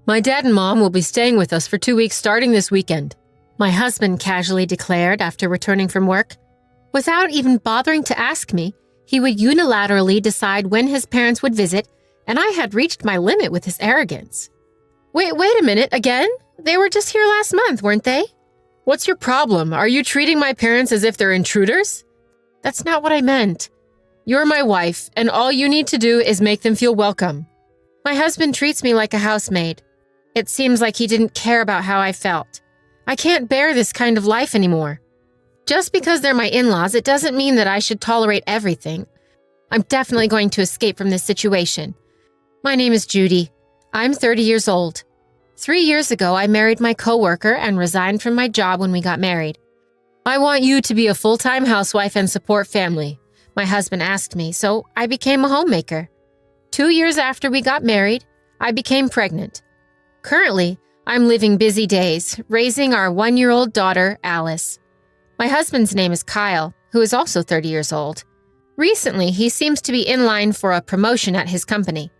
My dad and mom will be staying with us for 2 weeks starting this weekend, my husband casually declared after returning from work. Without even bothering to ask me, he would unilaterally decide when his parents would visit, and I had reached my limit with his arrogance. Wait a minute, again? They were just here last month, weren't they? What's your problem? Are you treating my parents as if they're intruders? That's not what I meant. You're my wife, and all you need to do is make them feel welcome. My husband treats me like a housemaid. It seems like he didn't care about how I felt. I can't bear this kind of life anymore. Just because they're my in-laws, it doesn't mean that I should tolerate everything. I'm definitely going to escape from this situation. My name is Judy. I'm 30 years old. 3 years ago, I married my coworker and resigned from my job when we got married. I want you to be a full-time housewife and support family, my husband asked me, so I became a homemaker. 2 years after we got married, I became pregnant. Currently, I'm living busy days, raising our 1-year-old daughter, Alice. My husband's name is Kyle, who is also 30 years old. Recently, he seems to be in line for a promotion at his company.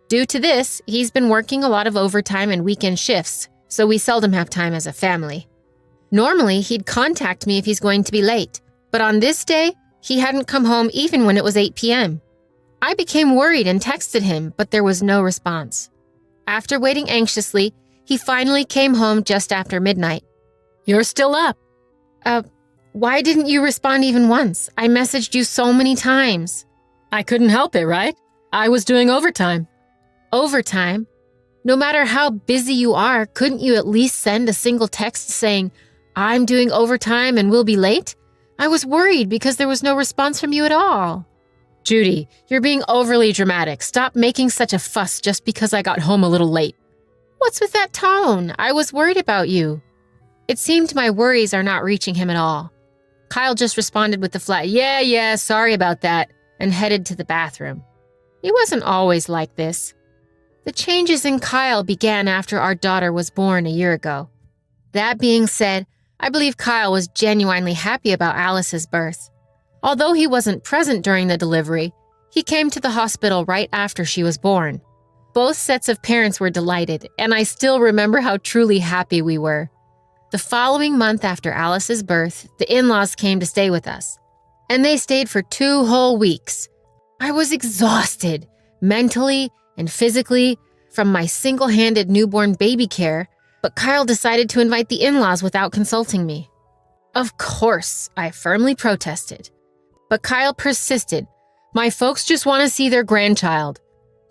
Due to this, he's been working a lot of overtime and weekend shifts, so we seldom have time as a family. Normally, he'd contact me if he's going to be late, but on this day, he hadn't come home even when it was 8 p.m. I became worried and texted him, but there was no response. After waiting anxiously, he finally came home just after midnight. You're still up. Why didn't you respond even once? I messaged you so many times. I couldn't help it, right? I was doing overtime. Overtime? No matter how busy you are, couldn't you at least send a single text saying, I'm doing overtime and will be late? I was worried because there was no response from you at all. Judy, you're being overly dramatic. Stop making such a fuss just because I got home a little late. What's with that tone? I was worried about you. It seemed my worries are not reaching him at all. Kyle just responded with the flat, yeah, sorry about that, and headed to the bathroom. He wasn't always like this. The changes in Kyle began after our daughter was born a year ago. That being said, I believe Kyle was genuinely happy about Alice's birth. Although he wasn't present during the delivery, he came to the hospital right after she was born. Both sets of parents were delighted, and I still remember how truly happy we were. The following month after Alice's birth, the in-laws came to stay with us, and they stayed for 2 whole weeks. I was exhausted, mentally and physically, from my single-handed newborn baby care, but Kyle decided to invite the in-laws without consulting me. Of course, I firmly protested, but Kyle persisted. My folks just want to see their grandchild.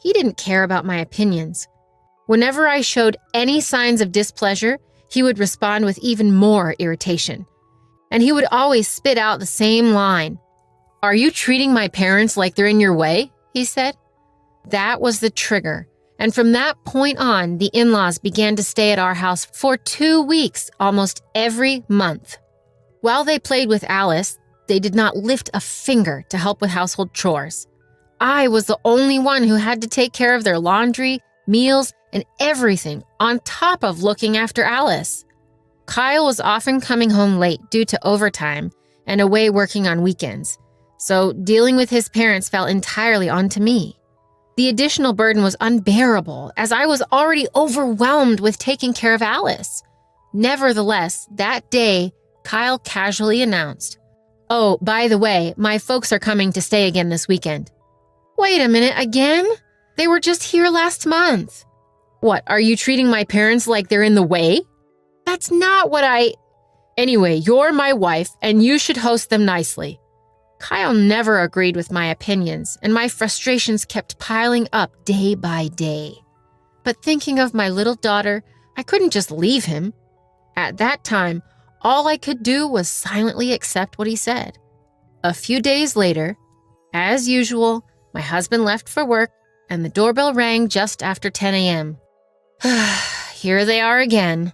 He didn't care about my opinions. Whenever I showed any signs of displeasure, he would respond with even more irritation. And he would always spit out the same line. Are you treating my parents like they're in your way? He said. That was the trigger. And from that point on, the in-laws began to stay at our house for 2 weeks, almost every month. While they played with Alice, they did not lift a finger to help with household chores. I was the only one who had to take care of their laundry, meals, and everything on top of looking after Alice. Kyle was often coming home late due to overtime and away working on weekends, so dealing with his parents fell entirely onto me. The additional burden was unbearable as I was already overwhelmed with taking care of Alice. Nevertheless, that day, Kyle casually announced, "Oh, by the way, my folks are coming to stay again this weekend." Wait a minute, again? They were just here last month. What, are you treating my parents like they're in the way? That's not what Anyway, you're my wife, and you should host them nicely. Kyle never agreed with my opinions, and my frustrations kept piling up day by day. But thinking of my little daughter, I couldn't just leave him. At that time, all I could do was silently accept what he said. A few days later, as usual, my husband left for work, and the doorbell rang just after 10 a.m. Here they are again.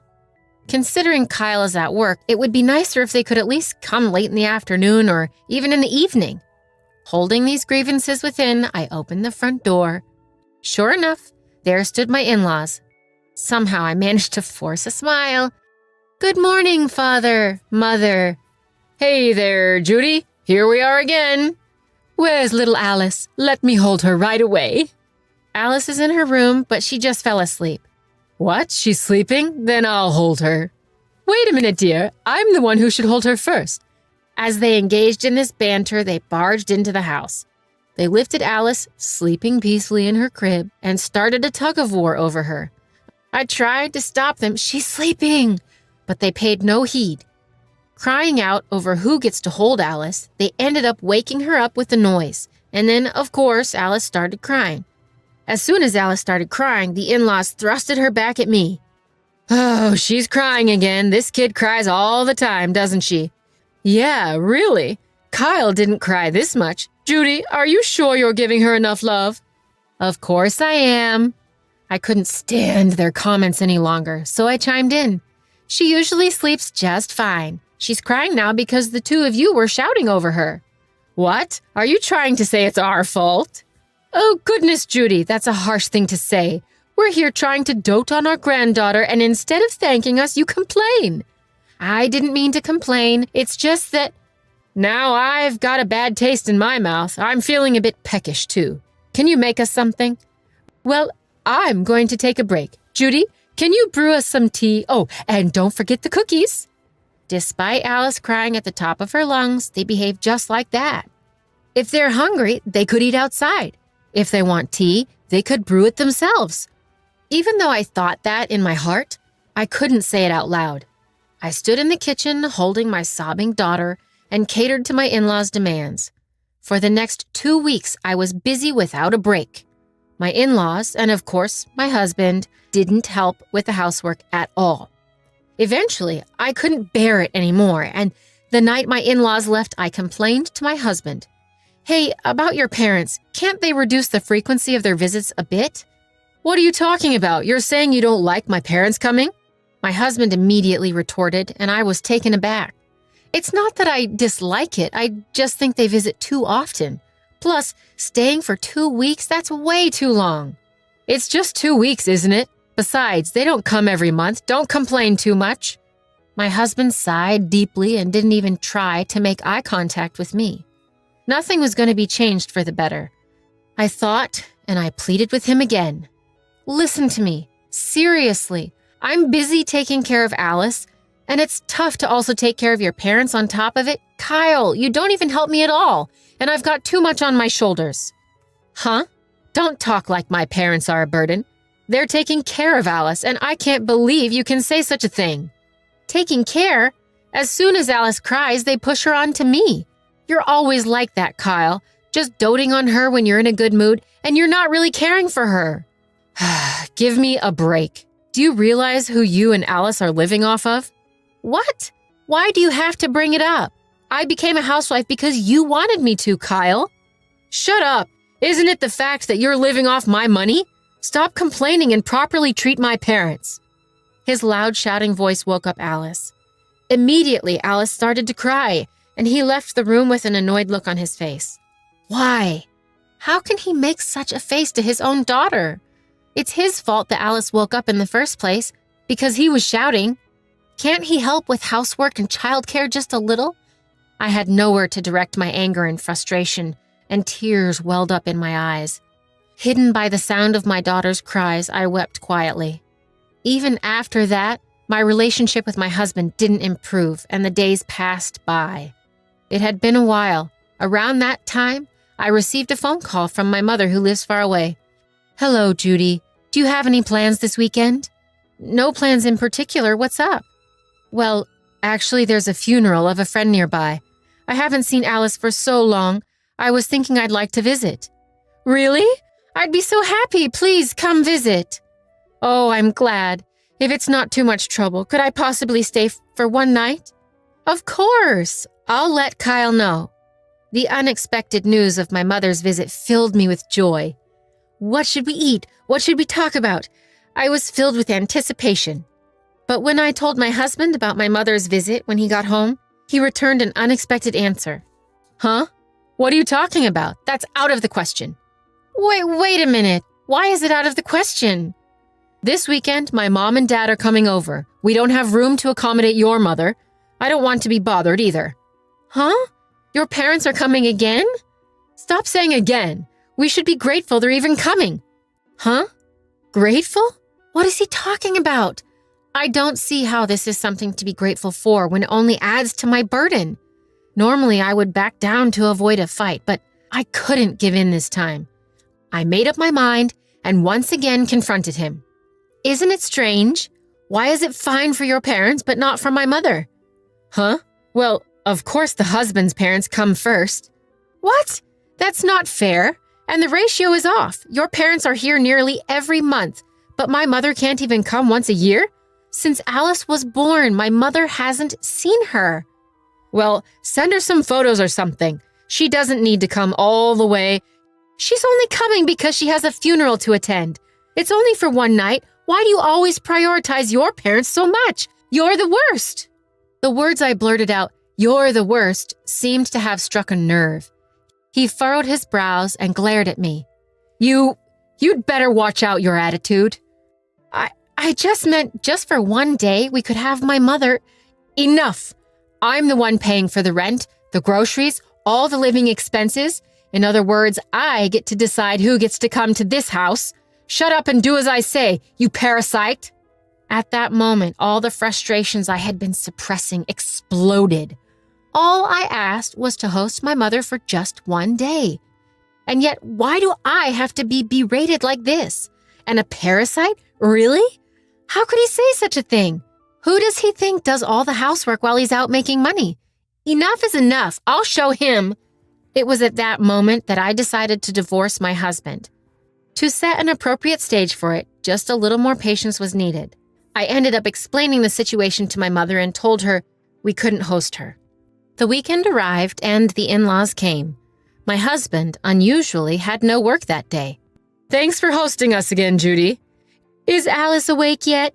Considering Kyle is at work, it would be nicer if they could at least come late in the afternoon or even in the evening. Holding these grievances within, I opened the front door. Sure enough, there stood my in-laws. Somehow I managed to force a smile. Good morning, Father, Mother. Hey there, Judy. Here we are again. Where's little Alice? Let me hold her right away. Alice is in her room, but she just fell asleep. What? She's sleeping? Then I'll hold her. Wait a minute, dear. I'm the one who should hold her first. As they engaged in this banter, they barged into the house. They lifted Alice, sleeping peacefully in her crib, and started a tug-of-war over her. I tried to stop them. She's sleeping. But they paid no heed. Crying out over who gets to hold Alice, they ended up waking her up with the noise. And then, of course, Alice started crying. As soon as Alice started crying, the in-laws thrusted her back at me. Oh, she's crying again. This kid cries all the time, doesn't she? Yeah, really? Kyle didn't cry this much. Judy, are you sure you're giving her enough love? Of course I am. I couldn't stand their comments any longer, so I chimed in. She usually sleeps just fine. She's crying now because the two of you were shouting over her. What? Are you trying to say it's our fault? Oh, goodness, Judy, that's a harsh thing to say. We're here trying to dote on our granddaughter, and instead of thanking us, you complain. I didn't mean to complain. It's just that... Now I've got a bad taste in my mouth. I'm feeling a bit peckish, too. Can you make us something? Well, I'm going to take a break. Judy, can you brew us some tea? Oh, and don't forget the cookies. Despite Alice crying at the top of her lungs, they behave just like that. If they're hungry, they could eat outside. If they want tea, they could brew it themselves. Even though I thought that in my heart, I couldn't say it out loud. I stood in the kitchen holding my sobbing daughter and catered to my in-laws' demands. For the next 2 weeks, I was busy without a break. My in-laws, and of course, my husband, didn't help with the housework at all. Eventually, I couldn't bear it anymore, and the night my in-laws left, I complained to my husband. Hey, about your parents, can't they reduce the frequency of their visits a bit? What are you talking about? You're saying you don't like my parents coming? My husband immediately retorted, and I was taken aback. It's not that I dislike it, I just think they visit too often. Plus, staying for 2 weeks, that's way too long. It's just 2 weeks, isn't it? Besides, they don't come every month. Don't complain too much. My husband sighed deeply and didn't even try to make eye contact with me. Nothing was going to be changed for the better. I thought, and I pleaded with him again. Listen to me. Seriously. I'm busy taking care of Alice, and it's tough to also take care of your parents on top of it. Kyle, you don't even help me at all, and I've got too much on my shoulders. Huh? Don't talk like my parents are a burden. They're taking care of Alice, and I can't believe you can say such a thing. Taking care? As soon as Alice cries, they push her on to me. You're always like that, Kyle, just doting on her when you're in a good mood, and you're not really caring for her. Give me a break. Do you realize who you and Alice are living off of? What? Why do you have to bring it up? I became a housewife because you wanted me to, Kyle. Shut up. Isn't it the fact that you're living off my money? Stop complaining and properly treat my parents. His loud shouting voice woke up Alice. Immediately, Alice started to cry, and he left the room with an annoyed look on his face. Why? How can he make such a face to his own daughter? It's his fault that Alice woke up in the first place, because he was shouting. Can't he help with housework and childcare just a little? I had nowhere to direct my anger and frustration, and tears welled up in my eyes. Hidden by the sound of my daughter's cries, I wept quietly. Even after that, my relationship with my husband didn't improve, and the days passed by. It had been a while. Around that time, I received a phone call from my mother who lives far away. Hello, Judy. Do you have any plans this weekend? No plans in particular. What's up? Well, actually, there's a funeral of a friend nearby. I haven't seen Alice for so long. I was thinking I'd like to visit. Really? I'd be so happy. Please come visit. Oh, I'm glad. If it's not too much trouble, could I possibly stay for one night? Of course. I'll let Kyle know. The unexpected news of my mother's visit filled me with joy. What should we eat? What should we talk about? I was filled with anticipation. But when I told my husband about my mother's visit when he got home, he returned an unexpected answer. Huh? What are you talking about? That's out of the question. Wait a minute. Why is it out of the question? This weekend, my mom and dad are coming over. We don't have room to accommodate your mother. I don't want to be bothered either. Huh? Your parents are coming again? Stop saying again. We should be grateful they're even coming. Huh? Grateful? What is he talking about? I don't see how this is something to be grateful for when it only adds to my burden. Normally, I would back down to avoid a fight, but I couldn't give in this time. I made up my mind and once again confronted him. Isn't it strange? Why is it fine for your parents but not for my mother? Huh? Well, of course the husband's parents come first. What? That's not fair. And the ratio is off. Your parents are here nearly every month, but my mother can't even come once a year? Since Alice was born, my mother hasn't seen her. Well, send her some photos or something. She doesn't need to come all the way. She's only coming because she has a funeral to attend. It's only for one night. Why do you always prioritize your parents so much? You're the worst. The words I blurted out, "You're the worst," seemed to have struck a nerve. He furrowed his brows and glared at me. You'd better watch out your attitude. I just meant just for one day we could have my mother. Enough. I'm the one paying for the rent, the groceries, all the living expenses. In other words, I get to decide who gets to come to this house. Shut up and do as I say, you parasite. At that moment, all the frustrations I had been suppressing exploded. All I asked was to host my mother for just one day. And yet, why do I have to be berated like this? And a parasite? Really? How could he say such a thing? Who does he think does all the housework while he's out making money? Enough is enough. I'll show him. It was at that moment that I decided to divorce my husband. To set an appropriate stage for it, just a little more patience was needed. I ended up explaining the situation to my mother and told her we couldn't host her. The weekend arrived and the in-laws came. My husband, unusually, had no work that day. Thanks for hosting us again, Judy. Is Alice awake yet?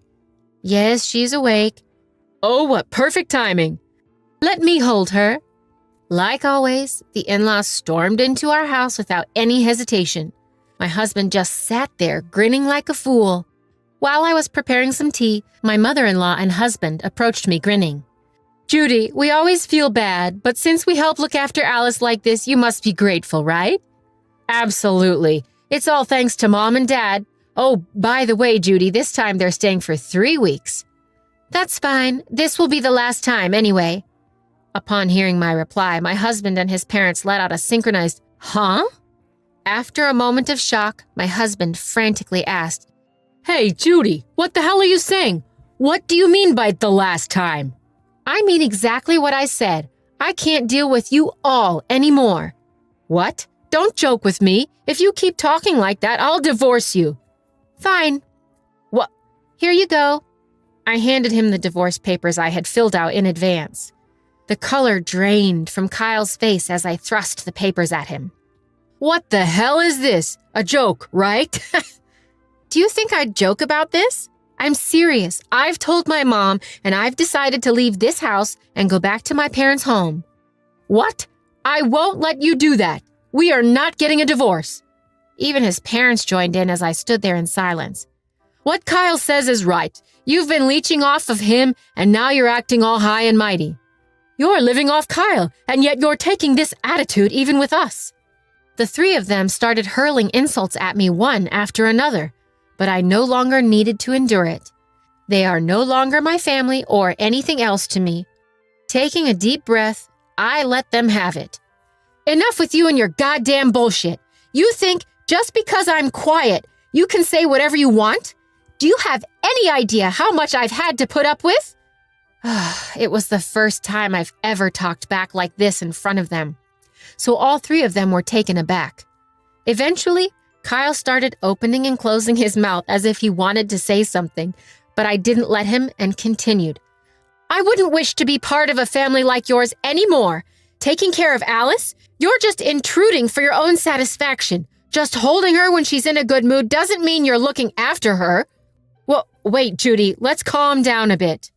Yes, she's awake. Oh, what perfect timing. Let me hold her. Like always, the in-laws stormed into our house without any hesitation. My husband just sat there, grinning like a fool. While I was preparing some tea, my mother-in-law and husband approached me grinning. Judy, we always feel bad, but since we help look after Alice like this, you must be grateful, right? Absolutely. It's all thanks to Mom and Dad. Oh, by the way, Judy, this time they're staying for 3 weeks. That's fine. This will be the last time anyway. Upon hearing my reply, my husband and his parents let out a synchronized, "Huh?" After a moment of shock, my husband frantically asked, Hey, Judy, what the hell are you saying? What do you mean by the last time? I mean exactly what I said. I can't deal with you all anymore. What? Don't joke with me. If you keep talking like that, I'll divorce you. Fine. What? Here you go. I handed him the divorce papers I had filled out in advance. The color drained from Kyle's face as I thrust the papers at him. What the hell is this? A joke, right? Do you think I'd joke about this? I'm serious. I've told my mom, and I've decided to leave this house and go back to my parents' home. What? I won't let you do that. We are not getting a divorce. Even his parents joined in as I stood there in silence. What Kyle says is right. You've been leeching off of him, and now you're acting all high and mighty. You're living off Kyle, and yet you're taking this attitude even with us. The three of them started hurling insults at me one after another, but I no longer needed to endure it. They are no longer my family or anything else to me. Taking a deep breath, I let them have it. Enough with you and your goddamn bullshit. You think just because I'm quiet, you can say whatever you want? Do you have any idea how much I've had to put up with? It was the first time I've ever talked back like this in front of them. So all three of them were taken aback. Eventually, Kyle started opening and closing his mouth as if he wanted to say something, but I didn't let him and continued. I wouldn't wish to be part of a family like yours anymore. Taking care of Alice? You're just intruding for your own satisfaction. Just holding her when she's in a good mood doesn't mean you're looking after her. Well, wait, Judy, let's calm down a bit.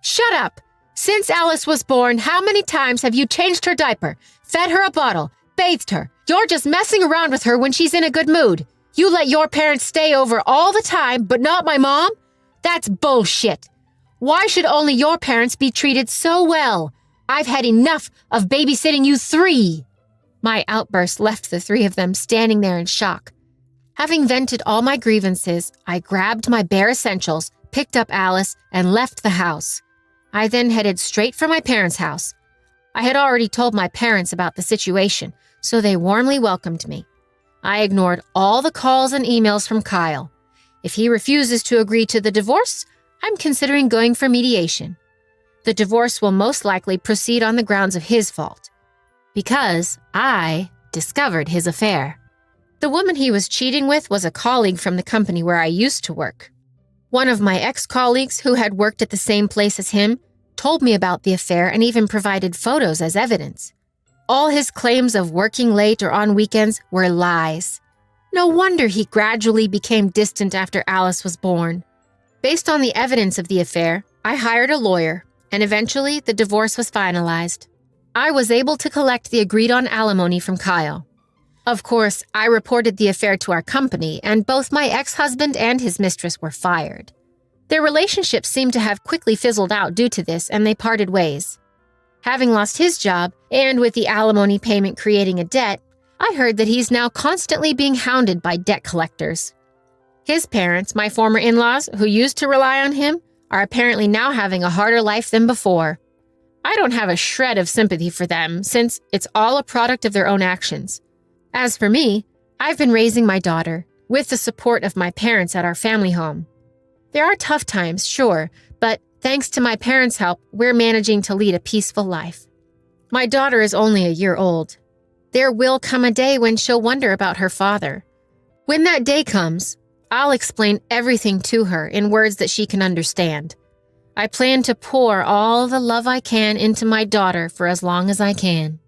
Shut up. Since Alice was born, how many times have you changed her diaper, fed her a bottle, bathed her? You're just messing around with her when she's in a good mood. You let your parents stay over all the time, but not my mom? That's bullshit. Why should only your parents be treated so well? I've had enough of babysitting you three. My outburst left the three of them standing there in shock. Having vented all my grievances, I grabbed my bare essentials, picked up Alice, and left the house. I then headed straight for my parents' house. I had already told my parents about the situation, so they warmly welcomed me. I ignored all the calls and emails from Kyle. If he refuses to agree to the divorce, I'm considering going for mediation. The divorce will most likely proceed on the grounds of his fault, because I discovered his affair. The woman he was cheating with was a colleague from the company where I used to work. One of my ex-colleagues who had worked at the same place as him told me about the affair and even provided photos as evidence. All his claims of working late or on weekends were lies. No wonder he gradually became distant after Alice was born. Based on the evidence of the affair, I hired a lawyer, and eventually the divorce was finalized. I was able to collect the agreed-on alimony from Kyle. Of course, I reported the affair to our company, and both my ex-husband and his mistress were fired. Their relationship seemed to have quickly fizzled out due to this, and they parted ways. Having lost his job, and with the alimony payment creating a debt, I heard that he's now constantly being hounded by debt collectors. His parents, my former in-laws, who used to rely on him, are apparently now having a harder life than before. I don't have a shred of sympathy for them, since it's all a product of their own actions. As for me, I've been raising my daughter, with the support of my parents at our family home. There are tough times, sure, but thanks to my parents' help, we're managing to lead a peaceful life. My daughter is only a year old. There will come a day when she'll wonder about her father. When that day comes, I'll explain everything to her in words that she can understand. I plan to pour all the love I can into my daughter for as long as I can.